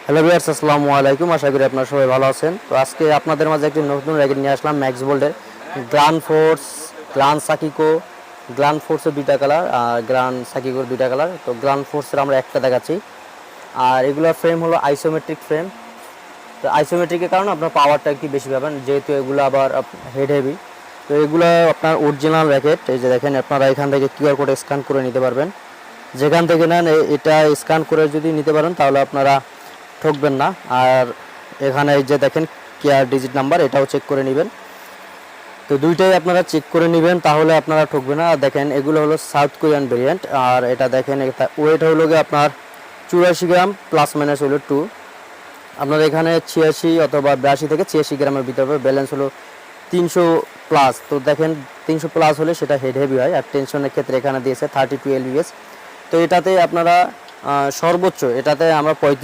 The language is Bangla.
হ্যালো ভিউয়ার্স, আসসালামু আলাইকুম। আশা করি আপনারা সবাই ভালো আছেন। তো আজকে আপনাদের মাঝে একটি নতুন র্যাকেট নিয়ে আসলাম ম্যাক্স বোল্ডের গ্রান ফোর্স, গ্রান সাকিকো। গ্রান ফোর্সের দুইটা কালার আর গ্রান সাকিকোর দুইটা কালার। তো গ্রান ফোর্সের আমরা একটা দেখাচ্ছি। আর এগুলোর ফ্রেম হলো আইসোমেট্রিক ফ্রেম। তো আইসোমেট্রিকের কারণে আপনার পাওয়ারটা একটু বেশি পাবেন, যেহেতু এগুলো আবার হেড হেভি। তো এগুলো আপনার অরিজিনাল র্যাকেট। এই যে দেখেন, আপনারা এখান থেকে কিউআর কোড স্ক্যান করে নিতে পারবেন। যেখান থেকে নেন এটা স্ক্যান করে যদি নিতে পারেন তাহলে আপনারা ঠকবেন না। আর এখানে এই যে দেখেন কেয়ার ডিজিট নাম্বার, এটাও চেক করে নেবেন। তো দুইটাই আপনারা চেক করে নেবেন, তাহলে আপনারা ঠকবেন না। আর দেখেন এগুলো হলো সাউথ কোরিয়ান ভেরিয়েন্ট। আর এটা দেখেন এটা ওয়েট হলো গিয়ে আপনার 84 গ্রাম প্লাস মাইনাস হলো 2। আপনার এখানে 86 অথবা 82 থেকে 86 গ্রামের ভিতরে ব্যালেন্স হলো 300 প্লাস। তো দেখেন 300 প্লাস হলে সেটা হেড হেভি হয়। আর টেনশনের ক্ষেত্রে এখানে দিয়েছে 32 LBS। তো এটাতে আপনারা সর্বোচ্চ এটাতে আমরা